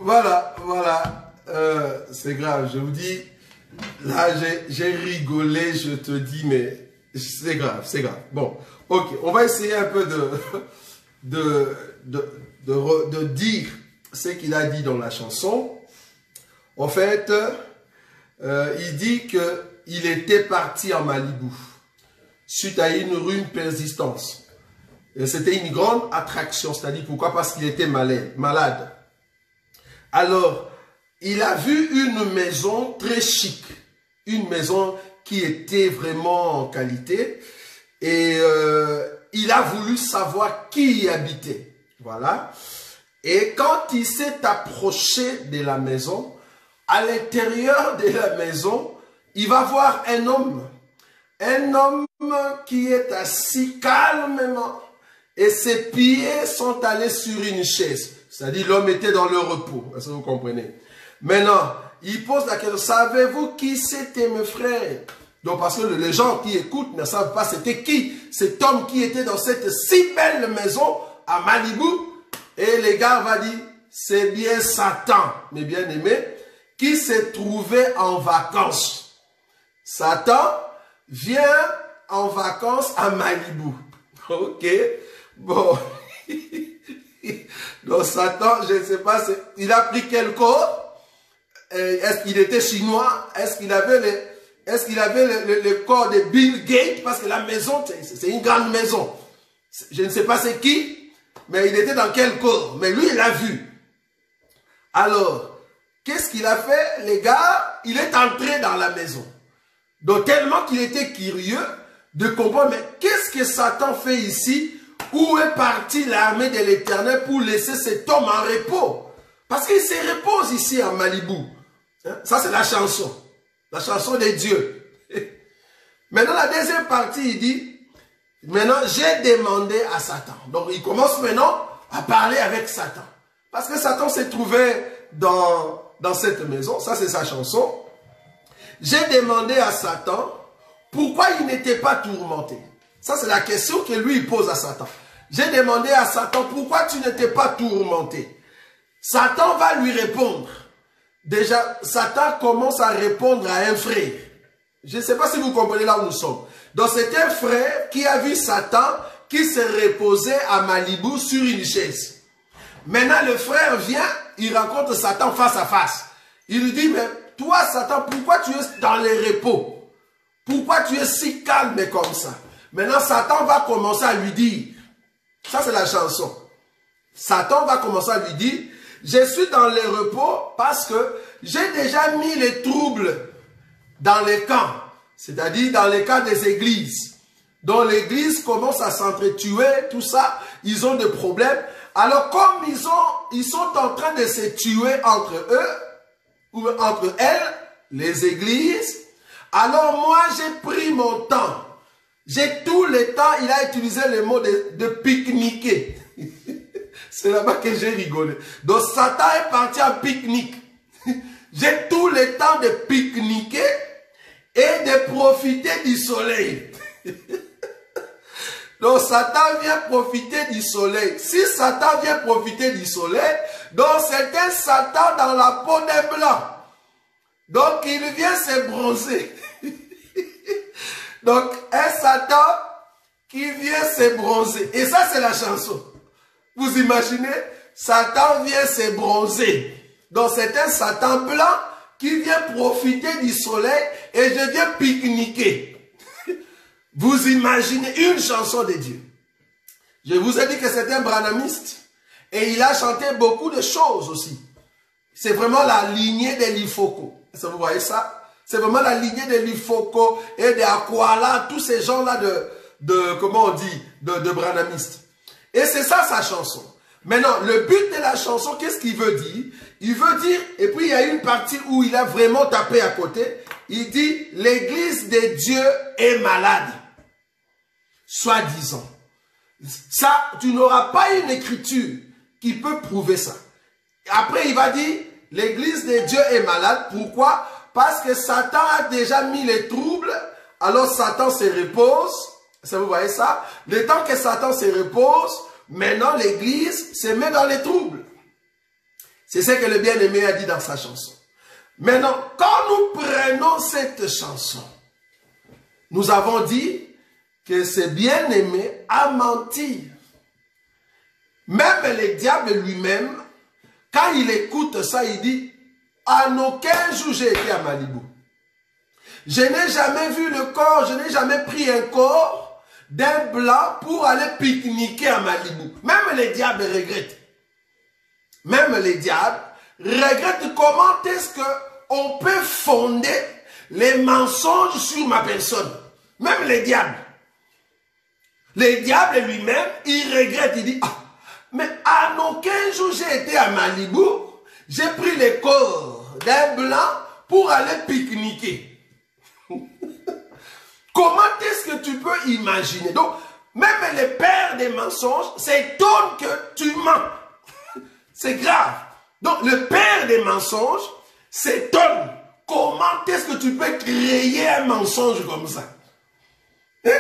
Voilà, voilà. C'est grave, je vous dis. Là, j'ai rigolé, je te dis, mais c'est grave, c'est grave. Bon, ok, on va essayer un peu de dire ce qu'il a dit dans la chanson. En fait, il dit qu'il était parti en Malibu suite à une ruine persistance. C'était une grande attraction, c'est-à-dire pourquoi? Parce qu'il était malade. Alors, il a vu une maison très chic, une maison qui était vraiment en qualité et il a voulu savoir qui y habitait. Voilà. Et quand il s'est approché de la maison, à l'intérieur de la maison, il va voir un homme qui est assis calmement et ses pieds sont allés sur une chaise. C'est-à-dire l'homme était dans le repos. Est-ce que vous comprenez? Maintenant, il pose la question, savez-vous qui c'était mes frères? Donc parce que les gens qui écoutent ne savent pas c'était qui cet homme qui était dans cette si belle maison à Malibu. Et les gars vont dire, c'est bien Satan, mes bien-aimés, qui s'est trouvé en vacances. Satan vient en vacances à Malibu. Ok, bon. Donc Satan, je ne sais pas, il a pris quel corps? Est-ce qu'il était chinois? Est-ce qu'il avait le corps de Bill Gates? Parce que la maison, c'est une grande maison. Je ne sais pas c'est qui, mais il était dans quel corps? Mais lui, il l'a vu. Alors, qu'est-ce qu'il a fait? Les gars, il est entré dans la maison. Donc, tellement qu'il était curieux de comprendre, mais qu'est-ce que Satan fait ici? Où est partie l'armée de l'Éternel pour laisser cet homme en repos? Parce qu'il se repose ici à Malibu. Ça, c'est la chanson de Dieu. Maintenant, la deuxième partie, il dit, maintenant, j'ai demandé à Satan. Donc, il commence maintenant à parler avec Satan. Parce que Satan s'est trouvé dans cette maison. Ça, c'est sa chanson. J'ai demandé à Satan pourquoi il n'était pas tourmenté. Ça, c'est la question que lui, il pose à Satan. J'ai demandé à Satan pourquoi tu n'étais pas tourmenté. Satan va lui répondre. Déjà, Satan commence à répondre à un frère. Je ne sais pas si vous comprenez là où nous sommes. Donc, c'est un frère qui a vu Satan qui se reposait à Malibu sur une chaise. Maintenant, le frère vient, il rencontre Satan face à face. Il lui dit, mais toi, Satan, pourquoi tu es dans les repos? Pourquoi tu es si calme comme ça? Maintenant, Satan va commencer à lui dire, ça c'est la chanson. Satan va commencer à lui dire, je suis dans les repos parce que j'ai déjà mis les troubles dans les camps, c'est-à-dire dans les camps des églises. Donc l'église commence à s'entretuer, tout ça, ils ont des problèmes. Alors comme ils sont en train de se tuer entre eux, ou entre elles, les églises, alors moi j'ai pris mon temps. J'ai tout le temps, il a utilisé le mot de pique-niquer. C'est là-bas que j'ai rigolé. Donc Satan est parti en pique-nique. J'ai tout le temps de pique-niquer et de profiter du soleil. Donc Satan vient profiter du soleil. Si Satan vient profiter du soleil, donc c'est un Satan dans la peau des blancs. Donc il vient se bronzer. Donc un Satan qui vient se bronzer. Et ça c'est la chanson. Vous imaginez? Satan vient se bronzer. Donc c'est un Satan blanc qui vient profiter du soleil et je viens pique-niquer. Vous imaginez une chanson de Dieu. Je vous ai dit que c'est un branhamiste. Et il a chanté beaucoup de choses aussi. C'est vraiment la lignée de Lifoko. Est-ce que vous voyez ça? C'est vraiment la lignée de Lifoko et de Aquala, tous ces gens-là comment on dit, de branhamistes. Et c'est ça sa chanson. Maintenant, le but de la chanson, qu'est-ce qu'il veut dire? Il veut dire, et puis il y a une partie où il a vraiment tapé à côté. Il dit, l'église de Dieu est malade. Soi-disant. Ça, tu n'auras pas une écriture qui peut prouver ça. Après, il va dire, l'église de Dieu est malade. Pourquoi? Parce que Satan a déjà mis les troubles. Alors Satan se repose. Vous voyez ça? Le temps que Satan se repose, maintenant l'église se met dans les troubles. C'est ce que le bien-aimé a dit dans sa chanson. Maintenant, quand nous prenons cette chanson, nous avons dit que ce bien-aimé a menti. Même le diable lui-même, quand il écoute ça, il dit, en aucun jour j'ai été à Malibu. Je n'ai jamais vu le corps, je n'ai jamais pris un corps d'un blanc pour aller pique-niquer à Malibu. Même les diables regrettent. Même les diables regrettent comment est-ce qu'on peut fonder les mensonges sur ma personne. Même les diables. Les diables lui-même, il regrette, il dit, ah, mais en aucun jour j'ai été à Malibu, j'ai pris le corps d'un blanc pour aller pique-niquer. Comment est-ce que tu peux imaginer? Donc, même les pères des mensonges s'étonnent que tu mens. C'est grave. Donc, le père des mensonges s'étonne. Comment est-ce que tu peux créer un mensonge comme ça? Hein?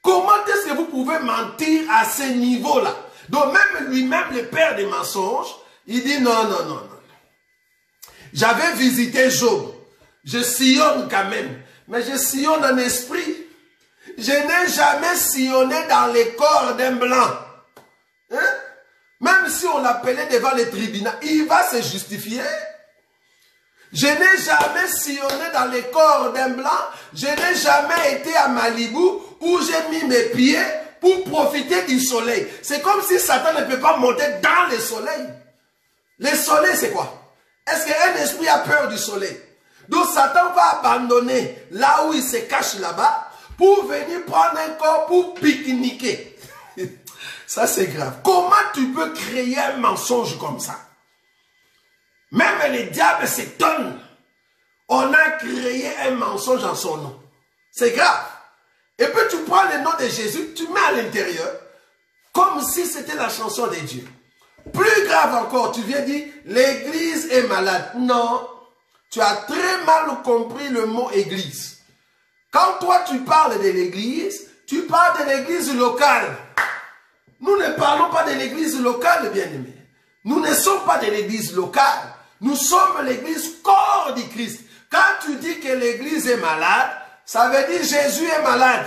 Comment est-ce que vous pouvez mentir à ce niveau-là? Donc, même lui-même, le père des mensonges, il dit non, non, non, non. J'avais visité Job. Je sillonne quand même. Mais je sillonne en esprit. Je n'ai jamais sillonné dans les corps d'un blanc. Hein? Même si on l'appelait devant les tribunaux, il va se justifier. Je n'ai jamais sillonné dans les corps d'un blanc. Je n'ai jamais été à Malibu où j'ai mis mes pieds pour profiter du soleil. C'est comme si Satan ne peut pas monter dans le soleil. Le soleil, c'est quoi? Est-ce qu'un esprit a peur du soleil? Donc Satan va abandonner là où il se cache là-bas pour venir prendre un corps pour pique-niquer. Ça c'est grave. Comment tu peux créer un mensonge comme ça? Même les diables s'étonnent. On a créé un mensonge en son nom. C'est grave. Et puis tu prends le nom de Jésus, tu mets à l'intérieur, comme si c'était la chanson de Dieu. Plus grave encore, tu viens dire, l'église est malade. Non. Tu as très mal compris le mot église. Quand toi tu parles de l'église, tu parles de l'église locale. Nous ne parlons pas de l'église locale, bien-aimés. Nous ne sommes pas de l'église locale. Nous sommes l'église corps du Christ. Quand tu dis que l'église est malade, ça veut dire Jésus est malade.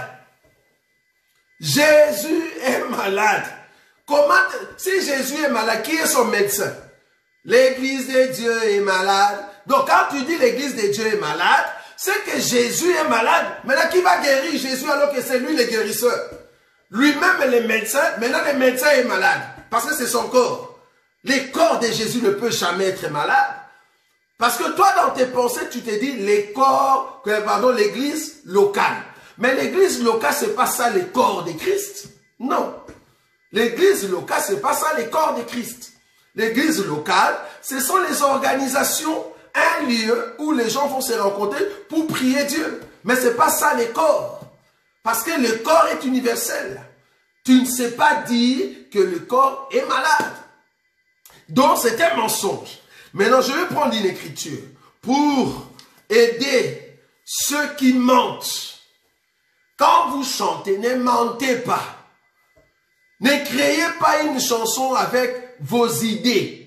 Jésus est malade. Comment, si Jésus est malade, qui est son médecin? L'église de Dieu est malade. Donc quand tu dis l'église de Dieu est malade, c'est que Jésus est malade. Maintenant qui va guérir Jésus alors que c'est lui le guérisseur? Lui-même le médecin, maintenant le médecin est malade. Parce que c'est son corps. Le corps de Jésus ne peut jamais être malade. Parce que toi dans tes pensées tu te dis l'église locale. Mais l'église locale c'est pas ça le corps de Christ. Non. L'église locale c'est pas ça le corps de Christ. L'église locale ce sont les organisations, un lieu où les gens vont se rencontrer pour prier Dieu. Mais ce n'est pas ça le corps. Parce que le corps est universel. Tu ne sais pas dire que le corps est malade. Donc c'est un mensonge. Maintenant je vais prendre une écriture pour aider ceux qui mentent. Quand vous chantez, ne mentez pas. Ne créez pas une chanson avec vos idées.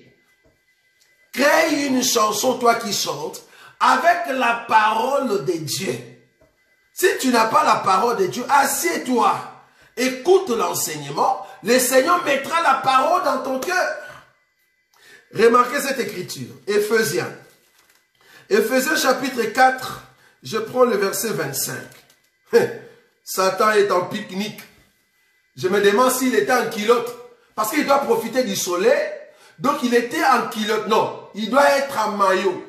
Crée une chanson, toi qui chantes, avec la parole de Dieu. Si tu n'as pas la parole de Dieu, assieds-toi, écoute l'enseignement, le Seigneur mettra la parole dans ton cœur. Remarquez cette écriture, Éphésiens. Éphésiens chapitre 4, je prends le verset 25. Satan est en pique-nique. Je me demande s'il était en culotte, parce qu'il doit profiter du soleil. Donc il était en culotte. Non, il doit être en maillot.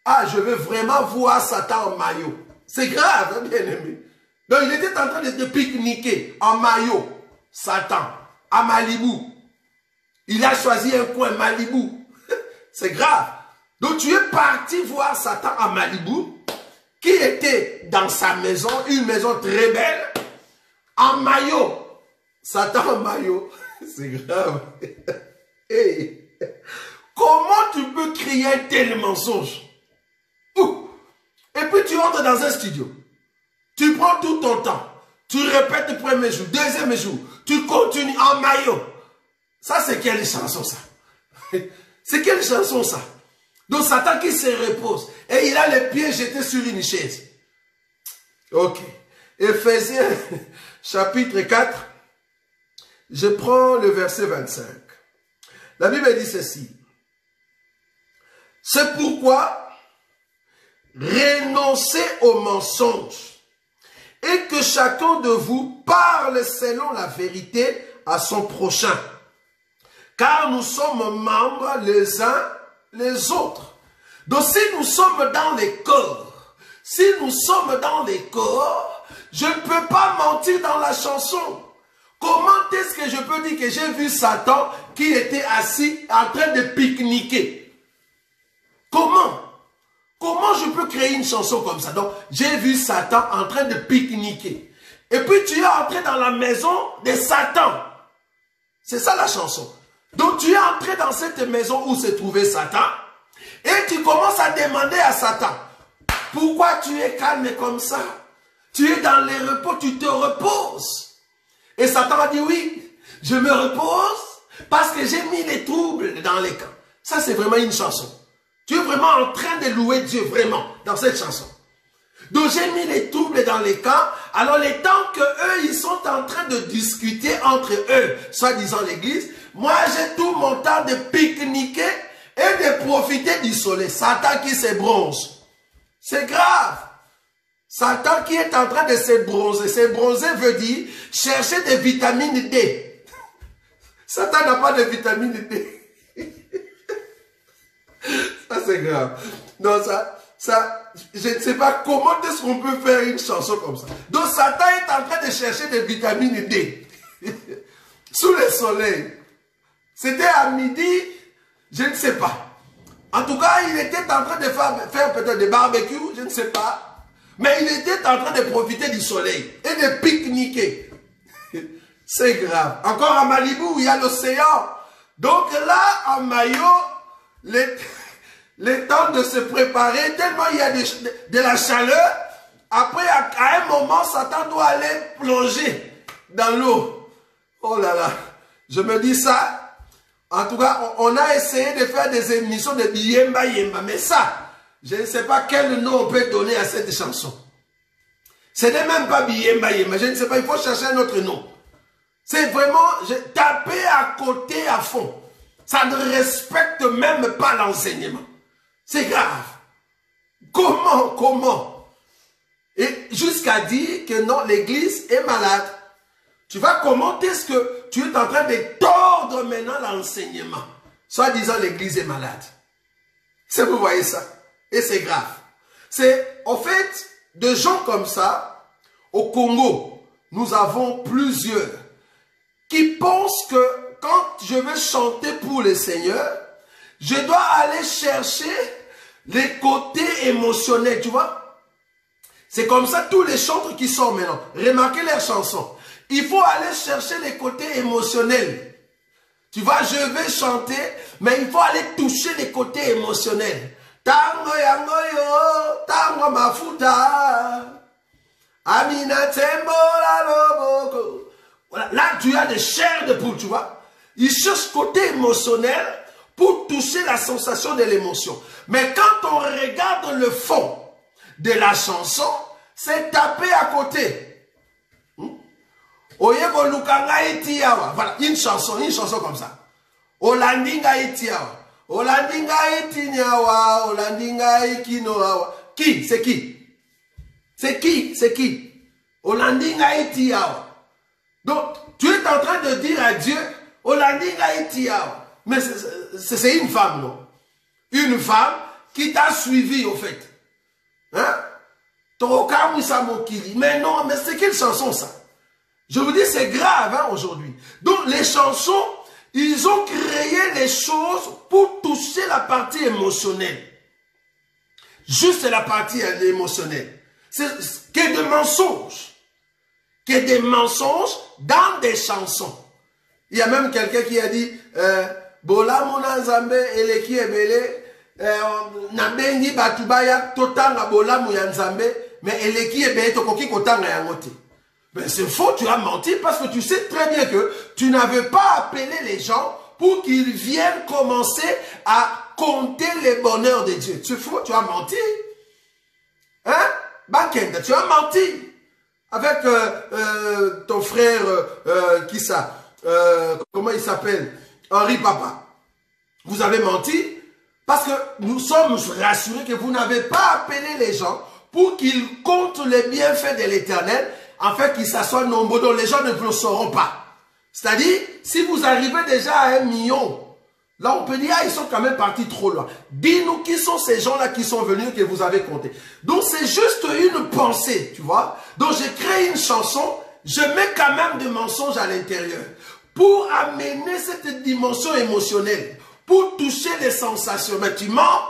Ah, je veux vraiment voir Satan en maillot. C'est grave, hein, bien aimé. Donc il était en train de pique-niquer en maillot. Satan, à Malibu. Il a choisi un coin Malibu. C'est grave. Donc tu es parti voir Satan à Malibu, qui était dans sa maison, une maison très belle, en maillot. Satan en maillot. C'est grave. Hey. Comment tu peux crier un tel mensonge? Et puis tu entres dans un studio. Tu prends tout ton temps. Tu répètes le premier jour, deuxième jour. Tu continues en maillot. Ça, c'est quelle chanson, ça? C'est quelle chanson ça? Donc Satan qui se repose. Et il a les pieds jetés sur une chaise. Ok. Éphésiens chapitre 4. Je prends le verset 25. La Bible dit ceci. C'est pourquoi renoncez aux mensonges et que chacun de vous parle selon la vérité à son prochain. Car nous sommes membres les uns les autres. Donc si nous sommes dans les corps, je ne peux pas mentir dans la chanson. Comment est-ce que je peux dire que j'ai vu Satan qui était assis en train de pique-niquer? Comment je peux créer une chanson comme ça? Donc, j'ai vu Satan en train de pique-niquer. Et puis, tu es entré dans la maison de Satan. C'est ça la chanson. Donc, tu es entré dans cette maison où se trouvait Satan. Et tu commences à demander à Satan, pourquoi tu es calme comme ça? Tu es dans les repos, tu te reposes. Et Satan a dit, oui, je me repose parce que j'ai mis les troubles dans les camps. Ça, c'est vraiment une chanson. Tu es vraiment en train de louer Dieu, vraiment, dans cette chanson. Donc, j'ai mis les troubles dans les camps. Alors, les temps que eux, ils sont en train de discuter entre eux, soi-disant l'église, moi, j'ai tout mon temps de pique-niquer et de profiter du soleil. Satan qui se bronze. C'est grave. Satan qui est en train de se bronzer. Se bronzer veut dire chercher des vitamines D. Satan n'a pas de vitamine D. Ça, c'est grave. Donc, je ne sais pas comment est-ce qu'on peut faire une chanson comme ça. Donc, Satan est en train de chercher des vitamines D. Sous le soleil. C'était à midi, je ne sais pas. En tout cas, il était en train de faire peut-être des barbecues, je ne sais pas. Mais il était en train de profiter du soleil et de pique-niquer. C'est grave. Encore à Malibu, où il y a l'océan. Donc là, en maillot, le temps de se préparer, tellement il y a de la chaleur. Après, à un moment, Satan doit aller plonger dans l'eau. Oh là là. Je me dis ça. En tout cas, on a essayé de faire des émissions de Biyemba Yemba. Mais ça, je ne sais pas quel nom on peut donner à cette chanson. Ce n'est même pas Biyemba Yemba. Je ne sais pas, il faut chercher un autre nom. C'est vraiment taper à côté à fond. Ça ne respecte même pas l'enseignement. C'est grave. Comment? Et jusqu'à dire que non, l'église est malade. Tu vas commenter ce que tu es en train de tordre maintenant l'enseignement. Soit disant l'église est malade. C'est vous voyez ça. Et c'est grave. C'est, en fait, de gens comme ça, au Congo, nous avons plusieurs qui pensent que quand je veux chanter pour le Seigneur, je dois aller chercher les côtés émotionnels, tu vois. C'est comme ça tous les chanteurs qui sortent maintenant. Remarquez leurs chansons. Il faut aller chercher les côtés émotionnels. Tu vois, je vais chanter, mais il faut aller toucher les côtés émotionnels. Tango yango yo, tango mafuta. Amina tembo la loboko. Voilà, là tu as des chairs de poule, tu vois. Il cherche côté émotionnel pour toucher la sensation de l'émotion. Mais quand on regarde le fond de la chanson, c'est taper à côté. Oyego lukanga itiawa. Voilà, une chanson comme ça. Olandinga itiawa. Olandinga itinyawa. Olandinga ikinoawa. Qui? C'est qui? C'est qui? C'est qui? Olandinga itiawa. Donc, tu es en train de dire à Dieu, Olandinga itiawa. Mais c'est une femme, non? Une femme qui t'a suivi, au fait. Hein? Mais non, mais c'est quelle chanson ça? Je vous dis, c'est grave hein, aujourd'hui. Donc, les chansons, ils ont créé les choses pour toucher la partie émotionnelle. Juste la partie émotionnelle. C'est que des mensonges. Que des mensonges dans des chansons. Il y a même quelqu'un qui a dit, Bola muna nzambe eleki ebele, nabengi batubaya totanga bola muya nzambe, mais eleki ebele tokoki kotanga yangote. Ben c'est faux, tu as menti parce que tu sais très bien que tu n'avais pas appelé les gens pour qu'ils viennent commencer à compter les bonheurs de Dieu. Tu es fou, tu as menti. Hein? Bakenda, tu as menti. Avec ton frère, qui ça? Comment il s'appelle? Henri Papa. Vous avez menti parce que nous sommes rassurés que vous n'avez pas appelé les gens pour qu'ils comptent les bienfaits de l'Éternel, afin qu'ils s'assoient nombreux dont les gens ne le sauront pas. C'est-à-dire, si vous arrivez déjà à 1 million, là on peut dire, ah, ils sont quand même partis trop loin. Dis-nous qui sont ces gens-là qui sont venus que vous avez compté. Donc c'est juste une pensée, tu vois. Donc j'ai créé une chanson, je mets quand même des mensonges à l'intérieur pour amener cette dimension émotionnelle, pour toucher les sensations. Mais tu mens,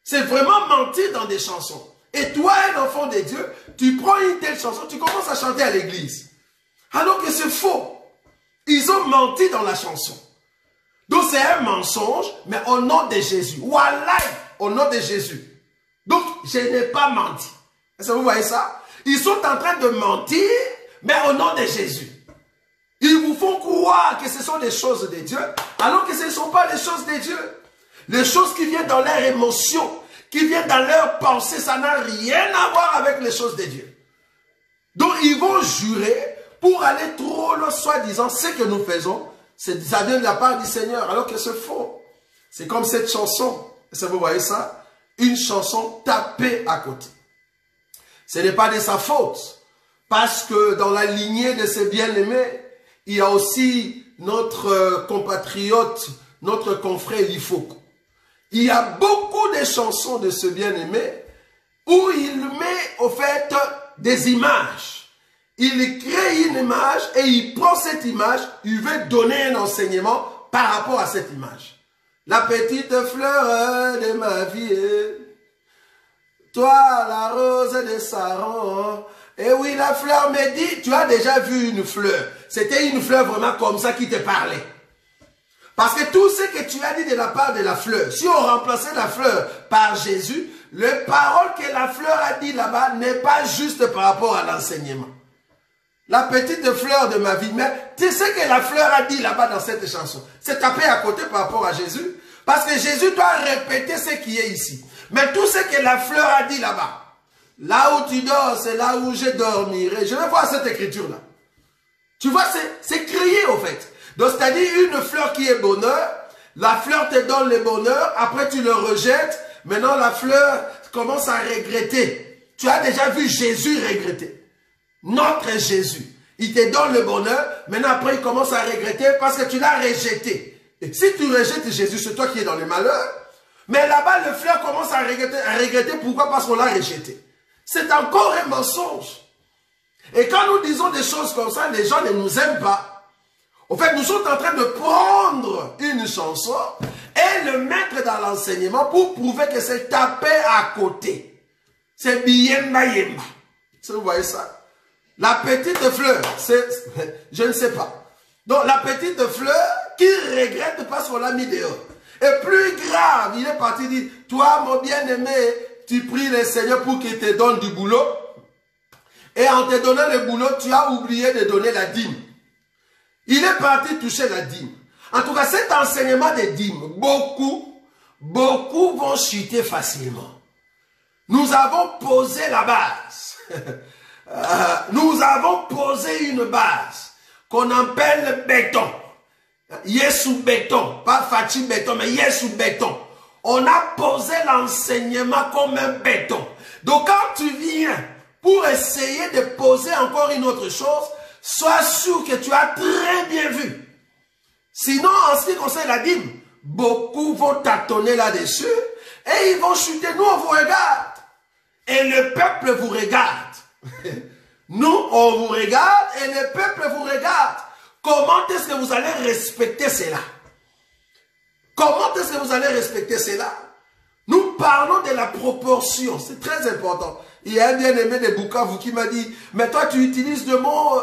c'est vraiment mentir dans des chansons. Et toi, un enfant de Dieu, tu prends une telle chanson, tu commences à chanter à l'église. Alors que c'est faux. Ils ont menti dans la chanson. Donc c'est un mensonge, mais au nom de Jésus. Wallah, au nom de Jésus. Donc je n'ai pas menti. Est-ce que vous voyez ça? Ils sont en train de mentir, mais au nom de Jésus. Ils vous font croire que ce sont des choses de Dieu, alors que ce ne sont pas les choses de Dieu. Les choses qui viennent dans leur émotion, qui viennent dans leur pensée, ça n'a rien à voir avec les choses de Dieu. Donc ils vont jurer pour aller trop loin, soi-disant, ce que nous faisons, ça vient de la part du Seigneur, alors que c'est faux. C'est comme cette chanson, est-ce que vous voyez ça? Une chanson tapée à côté. Ce n'est pas de sa faute, parce que dans la lignée de ses bien-aimés, il y a aussi notre compatriote, notre confrère Lifoko. Il y a beaucoup de chansons de ce bien-aimé où il met au fait des images. Il crée une image et il prend cette image, il veut donner un enseignement par rapport à cette image. La petite fleur de ma vie, toi la rose de Saron. Et oui, la fleur me dit, tu as déjà vu une fleur. C'était une fleur vraiment comme ça qui te parlait. Parce que tout ce que tu as dit de la part de la fleur, si on remplaçait la fleur par Jésus, les paroles que la fleur a dit là-bas n'est pas juste par rapport à l'enseignement. La petite fleur de ma vie, mais tu sais ce que la fleur a dit là-bas dans cette chanson? C'est tapé à côté par rapport à Jésus. Parce que Jésus doit répéter ce qui est ici. Mais tout ce que la fleur a dit là-bas, là où tu dors, c'est là où je dormirai. Je vais voir cette écriture-là. Tu vois, c'est crié au fait. Donc, c'est-à-dire une fleur qui est bonheur, la fleur te donne le bonheur, après tu le rejettes, maintenant la fleur commence à regretter. Tu as déjà vu Jésus regretter. Notre Jésus, il te donne le bonheur, maintenant après il commence à regretter parce que tu l'as rejeté. Et si tu rejettes Jésus, c'est toi qui es dans le malheur. Mais là-bas, le fleur commence à regretter. Pourquoi? Parce qu'on l'a rejeté. C'est encore un mensonge. Et quand nous disons des choses comme ça, les gens ne nous aiment pas. En fait, nous sommes en train de prendre une chanson et le mettre dans l'enseignement pour prouver que c'est tapé à côté. C'est Biyemba Yemba. Vous voyez ça? La petite fleur, je ne sais pas. Donc, la petite fleur qui regrette parce qu'on l'a mis dehors. Et plus grave, il est parti dire, toi, mon bien-aimé, tu pries le Seigneur pour qu'il te donne du boulot. Et en te donnant le boulot, tu as oublié de donner la dîme. Il est parti toucher la dîme. En tout cas, cet enseignement des dîmes, beaucoup vont chuter facilement. Nous avons posé la base. Nous avons posé une base qu'on appelle béton. Yesu béton, pas Fachi béton, mais Yesu béton. On a posé l'enseignement comme un béton. Donc quand tu viens pour essayer de poser encore une autre chose, sois sûr que tu as très bien vu. Sinon, en ce qui concerne la dîme, beaucoup vont tâtonner là-dessus et ils vont chuter. Nous, on vous regarde. Et le peuple vous regarde. Nous, on vous regarde et le peuple vous regarde. Comment est-ce que vous allez respecter cela? Comment est-ce que vous allez respecter cela? Nous parlons de la proportion. C'est très important. Il y a un bien-aimé de Bukavu qui m'a dit, mais toi tu utilises le mot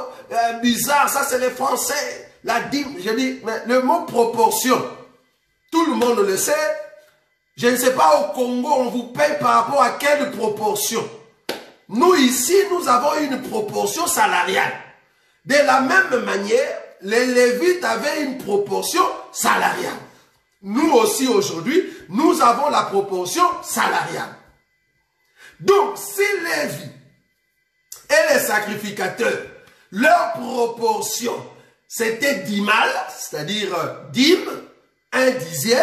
bizarre, ça c'est les Français, la dîme. J'ai dit, mais le mot proportion, tout le monde le sait. Je ne sais pas au Congo, on vous paye par rapport à quelle proportion. Nous ici, nous avons une proportion salariale. De la même manière, les Lévites avaient une proportion salariale. Nous aussi aujourd'hui, nous avons la proportion salariale. Donc, si Lévi et les sacrificateurs, leur proportion, c'était 10 mal, c'est-à-dire dîme, 1/10,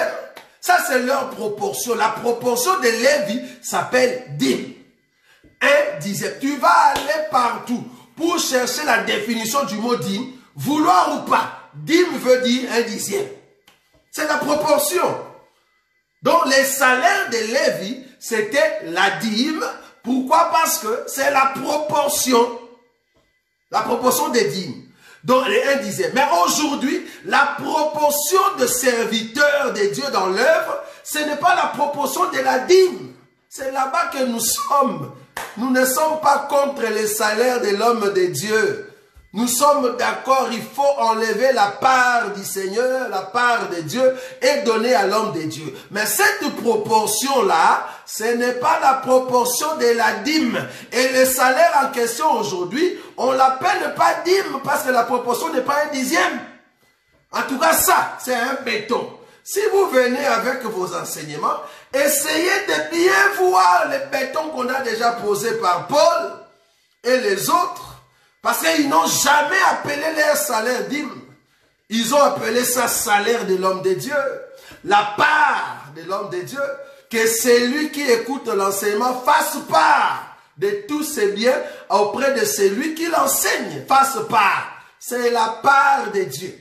ça c'est leur proportion. La proportion de Lévi s'appelle dîme. 1/10. Tu vas aller partout pour chercher la définition du mot dîme, vouloir ou pas. Dîme veut dire 1/10. C'est la proportion. Donc les salaires de Lévi, c'était la dîme. Pourquoi? Parce que c'est la proportion. La proportion des dîmes. Donc les 1/10. Mais aujourd'hui, la proportion de serviteurs de Dieu dans l'œuvre, ce n'est pas la proportion de la dîme. C'est là-bas que nous sommes. Nous ne sommes pas contre les salaires de l'homme de Dieu. Nous sommes d'accord, il faut enlever la part du Seigneur, la part de Dieu et donner à l'homme de Dieu. Mais cette proportion-là, ce n'est pas la proportion de la dîme. Et le salaire en question aujourd'hui, on ne l'appelle pas dîme parce que la proportion n'est pas 1/10. En tout cas, ça, c'est un béton. Si vous venez avec vos enseignements, essayez de bien voir les bétons qu'on a déjà posés par Paul et les autres. Parce qu'ils n'ont jamais appelé leur salaire dîme. Ils ont appelé ça salaire de l'homme de Dieu. La part de l'homme de Dieu, que celui qui écoute l'enseignement fasse part de tous ses biens auprès de celui qui l'enseigne. Fasse part. C'est la part de Dieu.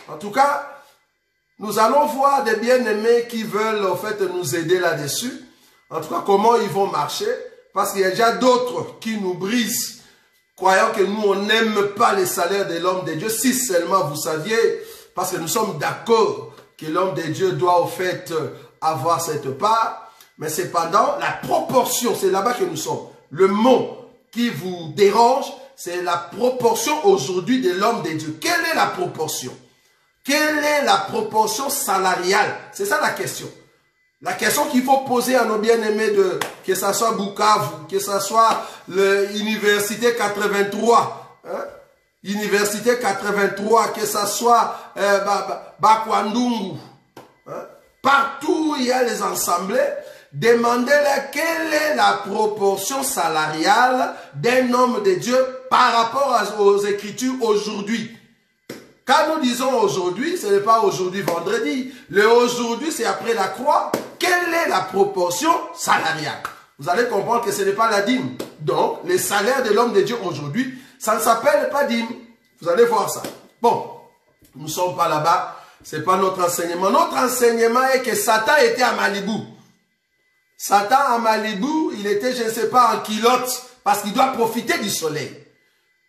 En tout cas, nous allons voir des bien-aimés qui veulent en fait nous aider là-dessus. En tout cas, comment ils vont marcher. Parce qu'il y a déjà d'autres qui nous brisent. Croyant que nous, on n'aime pas les salaires de l'homme de Dieu, si seulement vous saviez, parce que nous sommes d'accord que l'homme de Dieu doit au fait avoir cette part, mais cependant, la proportion, c'est là-bas que nous sommes. Le mot qui vous dérange, c'est la proportion aujourd'hui de l'homme de Dieu. Quelle est la proportion? Quelle est la proportion salariale? C'est ça la question. La question qu'il faut poser à nos bien-aimés, que ce soit Bukavu, que ce soit l'Université 83, hein? Université 83, que ce soit Bakwandungu, hein? Partout où il y a les assemblées, demandez-leur quelle est la proportion salariale d'un homme de Dieu par rapport aux Écritures aujourd'hui. Quand nous disons aujourd'hui, ce n'est pas aujourd'hui vendredi. Le aujourd'hui, c'est après la croix. Quelle est la proportion salariale? Vous allez comprendre que ce n'est pas la dîme. Donc, les salaires de l'homme de Dieu aujourd'hui, ça ne s'appelle pas dîme. Vous allez voir ça. Bon, nous ne sommes pas là-bas. Ce n'est pas notre enseignement. Notre enseignement est que Satan était à Malibu. Satan à Malibu, il était, je ne sais pas, en culotte, parce qu'il doit profiter du soleil.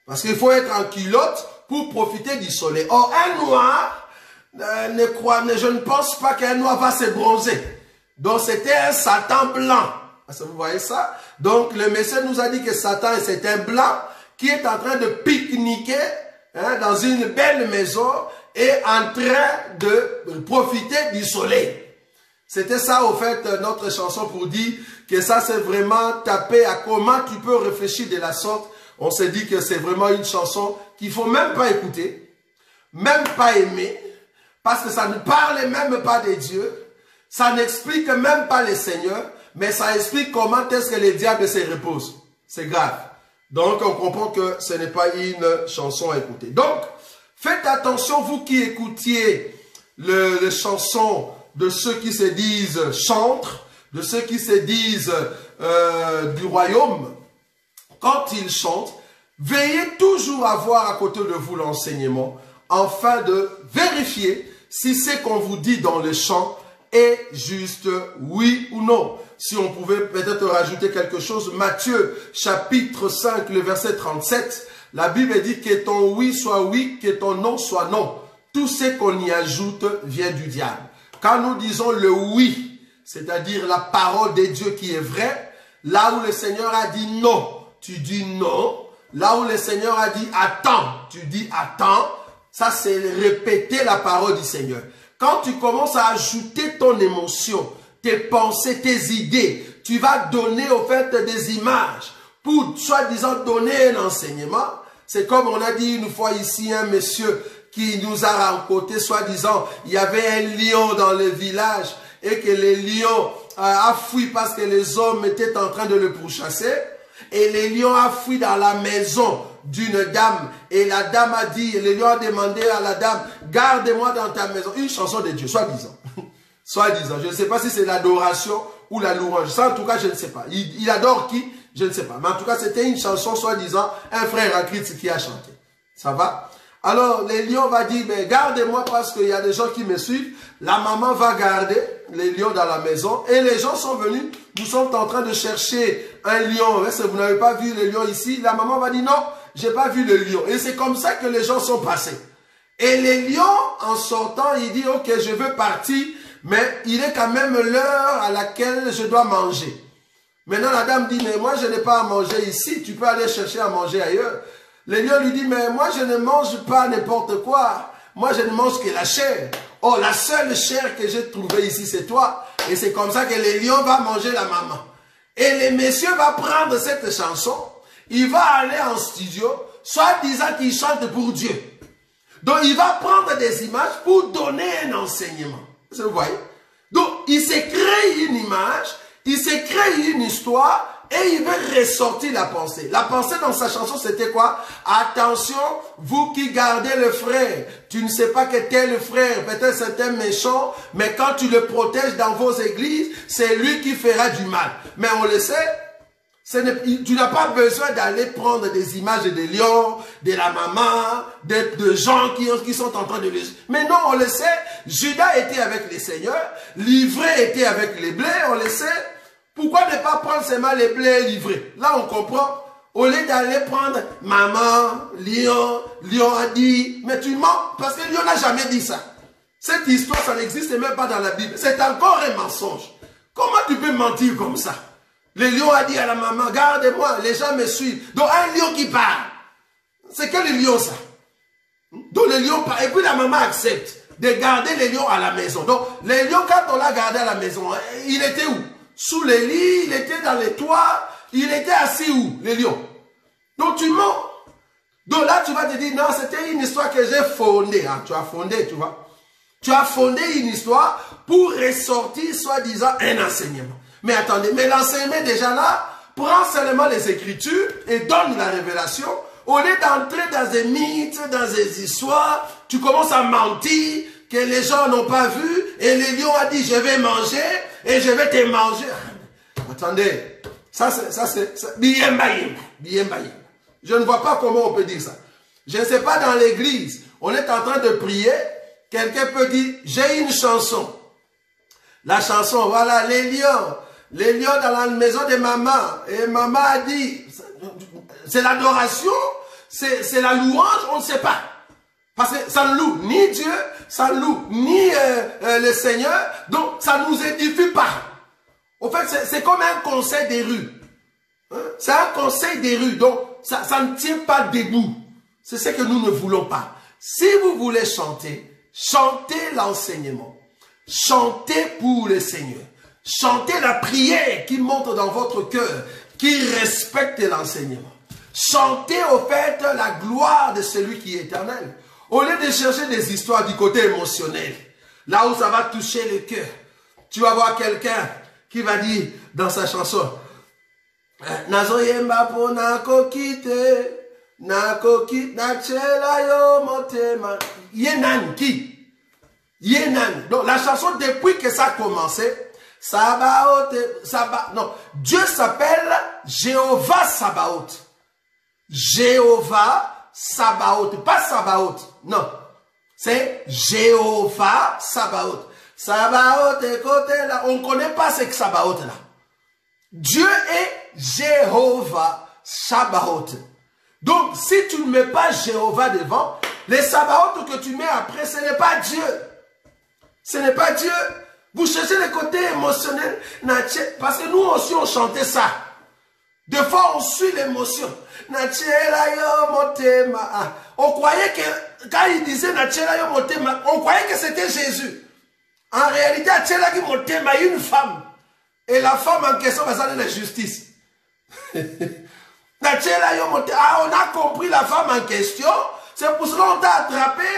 Parce qu'il faut être en culotte pour profiter du soleil. Or, un noir, je ne pense pas qu'un noir va se bronzer. Donc, c'était un Satan blanc. Vous voyez ça? Donc, le Messie nous a dit que Satan, c'est un blanc qui est en train de pique-niquer hein, dans une belle maison et en train de profiter du soleil. C'était ça, au fait, notre chanson pour dire que ça, c'est vraiment taper à comment tu peux réfléchir de la sorte. On s'est dit que c'est vraiment une chanson qu'il ne faut même pas écouter, même pas aimer, parce que ça ne parle même pas de Dieu, ça n'explique même pas le Seigneur, mais ça explique comment est-ce que le diable se repose. C'est grave. Donc, on comprend que ce n'est pas une chanson à écouter. Donc, faites attention, vous qui écoutiez les chansons de ceux qui se disent chantres, de ceux qui se disent du royaume. Quand ils chantent, veillez toujours à avoir à côté de vous l'enseignement, afin de vérifier si ce qu'on vous dit dans le chant est juste oui ou non. Si on pouvait peut-être rajouter quelque chose, Matthieu chapitre 5, le verset 37, la Bible dit que ton oui soit oui, que ton non soit non. Tout ce qu'on y ajoute vient du diable. Quand nous disons le oui, c'est-à-dire la parole de Dieu qui est vraie, là où le Seigneur a dit non, tu dis non. Là où le Seigneur a dit attends, tu dis attends. Ça, c'est répéter la parole du Seigneur. Quand tu commences à ajouter ton émotion, tes pensées, tes idées, tu vas donner au fait des images pour soi-disant donner un enseignement. C'est comme on a dit une fois ici, un monsieur qui nous a rencontrés, soi-disant, il y avait un lion dans le village et que le lion a fui parce que les hommes étaient en train de le pourchasser. Et le lion a fui dans la maison d'une dame. Et la dame a dit, le lion a demandé à la dame, garde-moi dans ta maison. Une chanson de Dieu, soi-disant. Soi-disant. Je ne sais pas si c'est l'adoration ou la louange. Ça, en tout cas, je ne sais pas. Il adore qui? Je ne sais pas. Mais en tout cas, c'était une chanson, soi-disant, un frère en Christ qui a chanté. Ça va? Alors, le lion va dire, ben, gardez-moi parce qu'il y a des gens qui me suivent. La maman va garder les lions dans la maison. Et les gens sont venus. Vous sont en train de chercher un lion. Est-ce que vous n'avez pas vu le lion ici? La maman va dire, non, j'ai pas vu le lion. Et c'est comme ça que les gens sont passés. Et le lion, en sortant, il dit, ok, je veux partir. Mais il est quand même l'heure à laquelle je dois manger. Maintenant, la dame dit, mais moi, je n'ai pas à manger ici. Tu peux aller chercher à manger ailleurs. Le lion lui dit, mais moi, je ne mange pas n'importe quoi. Moi, je ne mange que la chair. Oh, la seule chair que j'ai trouvée ici, c'est toi. Et c'est comme ça que le lion va manger la maman. Et le monsieur va prendre cette chanson. Il va aller en studio, soit disant qu'il chante pour Dieu. Donc, il va prendre des images pour donner un enseignement. Vous voyez? Donc, il s'est créé une image, il s'est créé une histoire, et il veut ressortir la pensée. La pensée dans sa chanson, c'était quoi? Attention, vous qui gardez le frère, tu ne sais pas que tel frère, peut-être c'est un méchant, mais quand tu le protèges dans vos églises, c'est lui qui fera du mal. Mais on le sait, tu n'as pas besoin d'aller prendre des images des lions, de la maman, de gens qui sont en train de les... Mais non, on le sait, Judas était avec les seigneurs, Livré était avec les blés, on le sait. Pourquoi ne pas prendre seulement les blés livrés? Là, on comprend. Au lieu d'aller prendre maman, lion a dit, mais tu mens, parce que lion n'a jamais dit ça. Cette histoire, ça n'existe même pas dans la Bible. C'est encore un mensonge. Comment tu peux mentir comme ça? Le lion a dit à la maman, garde-moi, les gens me suivent. Donc, un lion qui parle. C'est quel lion ça? Donc, le lion parle. Et puis, la maman accepte de garder les lions à la maison. Donc, les lions, quand on l'a gardé à la maison, il était où? Sous les lits, il était dans les toits, il était assis où, les lions? Donc tu mens. Donc là, tu vas te dire, non, c'était une histoire que j'ai fondée. Hein. Tu as fondé, tu vois. Tu as fondé une histoire pour ressortir, soi-disant, un enseignement. Mais attendez, mais l'enseignement déjà là, prend seulement les Écritures et donne la révélation. Au lieu d'entrer dans des mythes, dans des histoires, tu commences à mentir que les gens n'ont pas vu et le lion a dit, je vais manger et je vais te manger. Attendez, ça c'est bien baïm. Je ne vois pas comment on peut dire ça. Je ne sais pas, dans l'église, on est en train de prier, quelqu'un peut dire, j'ai une chanson. La chanson, voilà, les lions dans la maison de maman. Et maman a dit, c'est l'adoration, c'est la louange, on ne sait pas. Parce que ça ne loue ni Dieu, ça ne loue ni le Seigneur, donc ça ne nous édifie pas. Au fait, c'est comme un conseil des rues. Hein? C'est un conseil des rues, donc ça ne tient pas debout. C'est ce que nous ne voulons pas. Si vous voulez chanter, chantez l'enseignement. Chantez pour le Seigneur. Chantez la prière qui monte dans votre cœur, qui respecte l'enseignement. Chantez au fait la gloire de celui qui est éternel. Au lieu de chercher des histoires du côté émotionnel, là où ça va toucher le cœur, tu vas voir quelqu'un qui va dire dans sa chanson, Nazoyemba po nakokite, nakokite, nachela yo motema. Yenan qui? Yenan. Donc la chanson, depuis que ça a commencé, Sabaoth, non, Dieu s'appelle Jéhovah Sabaoth. Jéhovah Sabaoth, pas Sabaoth, non. C'est Jéhovah Sabaoth. Sabaoth est côté là, on ne connaît pas ce que Sabaoth là. Dieu est Jéhovah Sabaoth. Donc, si tu ne mets pas Jéhovah devant, les Sabaoth que tu mets après, ce n'est pas Dieu. Ce n'est pas Dieu. Vous cherchez le côté émotionnel, parce que nous aussi on chantait ça. Des fois on suit l'émotion. On croyait que, quand il disait on croyait que c'était Jésus. En réalité, une femme. Et la femme en question va s'en la justice. On a compris la femme en question. C'est pour cela qu'on t'a attrapé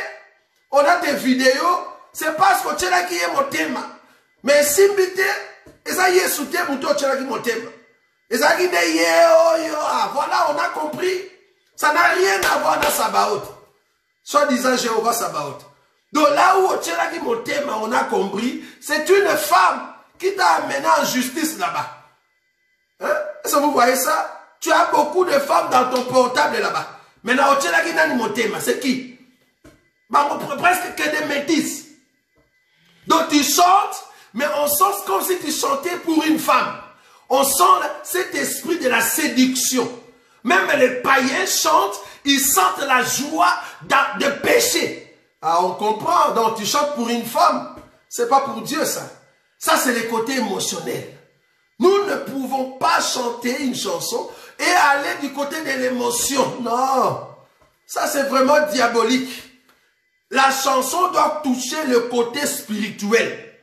on a des vidéos, c'est parce que tu es qui est mon thème. Mais si et ça y est sous thème, tu es qui mon thème. Et ça qui est voilà, on a compris. Ça n'a rien à voir dans Sabaoth. Soit disant Jéhovah Sabaoth. Donc là où tu es qui mon thème, on a compris, c'est une femme qui t'a amené en justice là-bas. Hein? Est-ce que vous voyez ça? Tu as beaucoup de femmes dans ton portable là-bas. Maintenant, tu es qui n'a mon thème, c'est qui? Presque que des métis. Donc tu chantes, mais on sent comme si tu chantais pour une femme. On sent cet esprit de la séduction. Même les païens chantent, ils sentent la joie de pécher. Ah, on comprend, donc tu chantes pour une femme. C'est pas pour Dieu ça. Ça c'est le côté émotionnel. Nous ne pouvons pas chanter une chanson et aller du côté de l'émotion. Non, ça c'est vraiment diabolique. La chanson doit toucher le côté spirituel.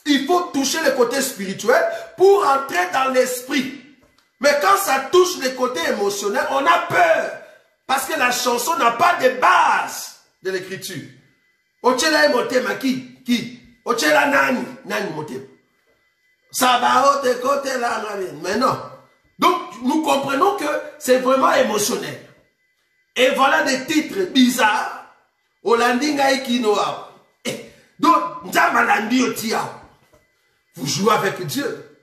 Il faut toucher le côté spirituel pour entrer dans l'esprit. Mais quand ça touche le côté émotionnel, on a peur. Parce que la chanson n'a pas de base de l'écriture. Ochela motema qui? Ochela nani motema. Sabaoth et côté là. Mais non. Donc nous comprenons que c'est vraiment émotionnel. Et voilà des titres bizarres. Olandinga ikinoa. Donc, Nzamalandi otia. Vous jouez avec Dieu.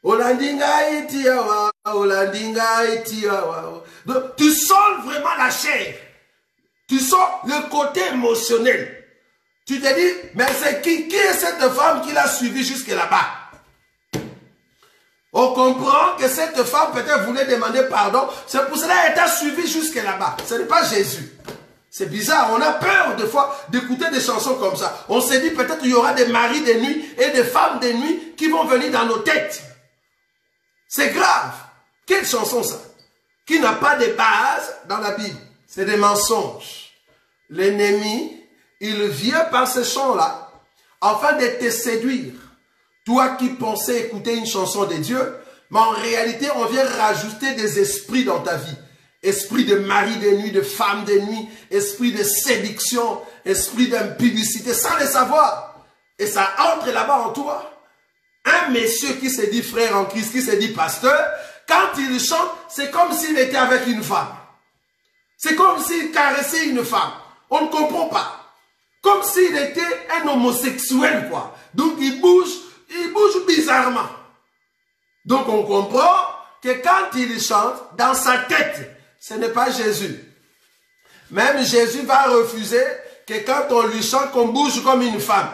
Olandinga itiawa, Olandinga itiawa. Donc, tu sens vraiment la chair. Tu sens le côté émotionnel. Tu te dis, mais c'est qui est cette femme qui l'a suivi jusque là-bas? On comprend que cette femme peut-être voulait demander pardon. C'est pour cela qu'elle t'a suivi jusque là-bas. Ce n'est pas Jésus. C'est bizarre, on a peur des fois d'écouter des chansons comme ça. On s'est dit peut-être qu'il y aura des maris de nuit et des femmes de nuit qui vont venir dans nos têtes. C'est grave. Quelle chanson ça? Qui n'a pas de base dans la Bible. C'est des mensonges. L'ennemi, il vient par ces chants-là afin de te séduire. Toi qui pensais écouter une chanson de Dieu, mais en réalité, on vient rajouter des esprits dans ta vie. Esprit de mari de nuit, de femme de nuit, esprit de séduction, esprit d'impudicité, sans le savoir. Et ça entre là-bas en toi. Un monsieur qui se dit frère en Christ, qui se dit pasteur, quand il chante, c'est comme s'il était avec une femme. C'est comme s'il caressait une femme. On ne comprend pas. Comme s'il était un homosexuel, quoi. Donc il bouge bizarrement. Donc on comprend que quand il chante, dans sa tête, ce n'est pas Jésus. Même Jésus va refuser que quand on lui chante, qu'on bouge comme une femme.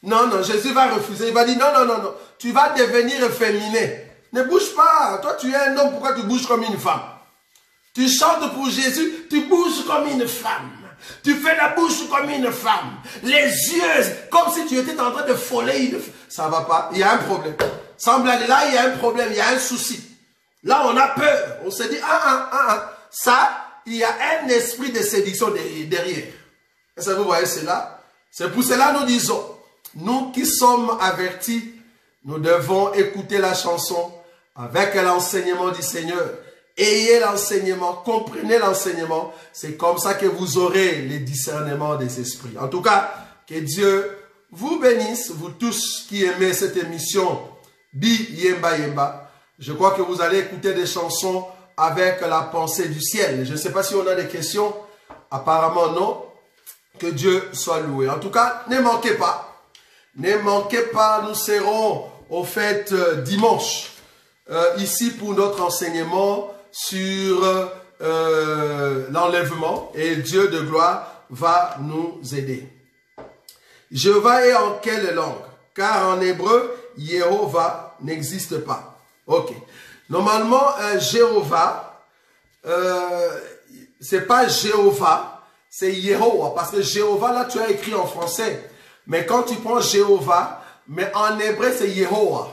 Non, non, Jésus va refuser. Il va dire, non, non, non, non. Tu vas devenir féminin. Ne bouge pas. Toi, tu es un homme, pourquoi tu bouges comme une femme? Tu chantes pour Jésus, tu bouges comme une femme. Tu fais la bouche comme une femme. Les yeux, comme si tu étais en train de frôler une femme. Ça ne va pas. Il y a un problème. Semble là, il y a un problème, il y a un souci. Là, on a peur. On se dit, ça, il y a un esprit de séduction derrière. Est-ce que vous voyez cela? C'est pour cela que nous disons, nous qui sommes avertis, nous devons écouter la chanson avec l'enseignement du Seigneur. Ayez l'enseignement, comprenez l'enseignement. C'est comme ça que vous aurez le discernement des esprits. En tout cas, que Dieu vous bénisse, vous tous qui aimez cette émission Bi Yemba Yemba. Je crois que vous allez écouter des chansons avec la pensée du ciel. Je ne sais pas si on a des questions. Apparemment non. Que Dieu soit loué. En tout cas, ne manquez pas. Ne manquez pas, nous serons au fait dimanche. Ici pour notre enseignement sur l'enlèvement. Et Dieu de gloire va nous aider. Jéhovah est en quelle langue? Car en hébreu, Jéhovah n'existe pas. Ok. Normalement, Jéhovah, c'est pas Jéhovah, c'est Yehoah. Parce que Jéhovah, là, tu as écrit en français. Mais quand tu prends Jéhovah, mais en hébreu, c'est Yehoah.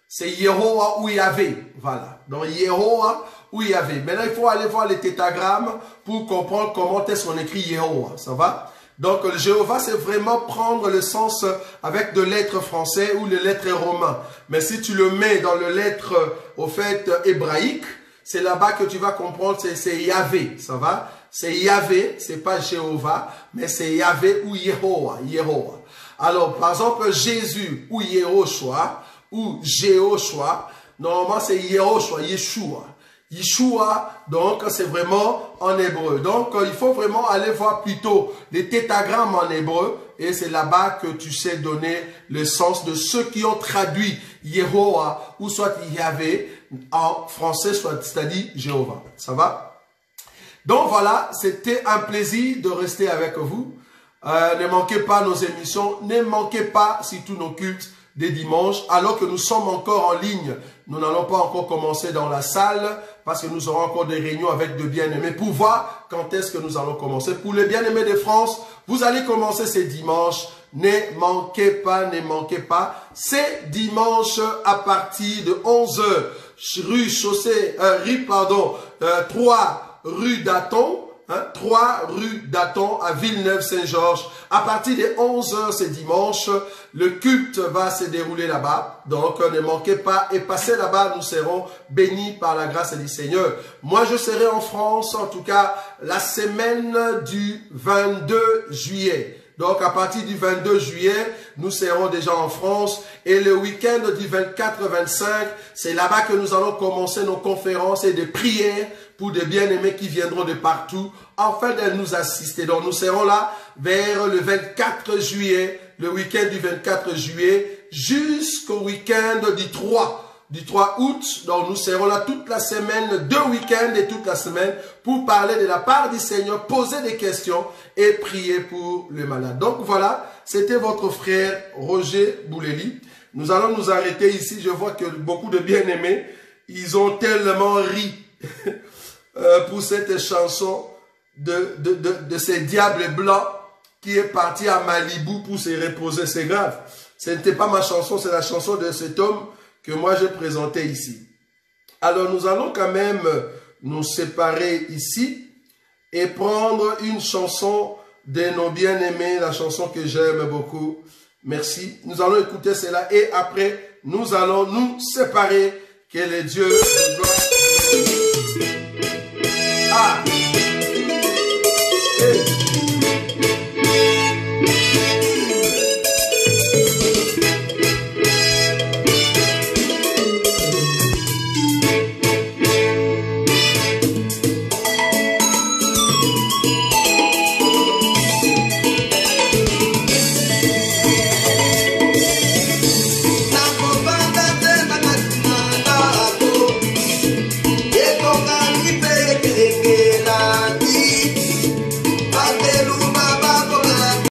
C'est Yehoah ou Yahvé. Voilà. Donc, Yehoah ou Yahvé. Maintenant, il faut aller voir les tétagrammes pour comprendre comment est-ce qu'on écrit Yehoah. Ça va? Donc, le Jéhovah, c'est vraiment prendre le sens avec de lettres français ou les lettres romains. Mais si tu le mets dans le lettre, au fait, hébraïque, c'est là-bas que tu vas comprendre, c'est Yahvé, ça va? C'est Yahvé, c'est pas Jéhovah, mais c'est Yahvé ou Yehoah, Yehoah. Alors, par exemple, Jésus ou Yehoshua ou Jéhoshua, normalement c'est Yehoshua, Yeshua. Yeshua, donc c'est vraiment en hébreu. Donc il faut vraiment aller voir plutôt les tétagrammes en hébreu et c'est là-bas que tu sais donner le sens de ceux qui ont traduit Yehoah ou soit Yahvé en français, soit c'est-à-dire Jéhovah. Ça va? Donc voilà, c'était un plaisir de rester avec vous. Ne manquez pas nos émissions, ne manquez pas surtout nos cultes des dimanches, alors que nous sommes encore en ligne. Nous n'allons pas encore commencer dans la salle parce que nous aurons encore des réunions avec de bien-aimés pour voir quand est-ce que nous allons commencer. Pour les bien-aimés de France, vous allez commencer ces dimanches. Ne manquez pas, ne manquez pas. C'est dimanche à partir de 11 h, 3 rue d'Aton. 3 rue d'Aton à Villeneuve-Saint-Georges. À partir de 11 h ce dimanche, le culte va se dérouler là-bas. Donc ne manquez pas et passez là-bas, nous serons bénis par la grâce du Seigneur. Moi je serai en France, en tout cas la semaine du 22 juillet. Donc à partir du 22 juillet, nous serons déjà en France. Et le week-end du 24-25, c'est là-bas que nous allons commencer nos conférences et des prières pour des bien-aimés qui viendront de partout, afin de nous assister. Donc nous serons là vers le 24 juillet, le week-end du 24 juillet, jusqu'au week-end du 3 août. Donc nous serons là toute la semaine, 2 week-ends et toute la semaine, pour parler de la part du Seigneur, poser des questions et prier pour les malades. Donc voilà, c'était votre frère Roger Bouleli. Nous allons nous arrêter ici. Je vois que beaucoup de bien-aimés, ils ont tellement ri pour cette chanson de ces diables blancs qui est parti à Malibu pour se reposer. C'est grave. Ce n'était pas ma chanson, c'est la chanson de cet homme que moi j'ai présenté ici. Alors nous allons quand même nous séparer ici et prendre une chanson de nos bien-aimés, la chanson que j'aime beaucoup. Merci. Nous allons écouter cela et après nous allons nous séparer. Que le Dieu de gloire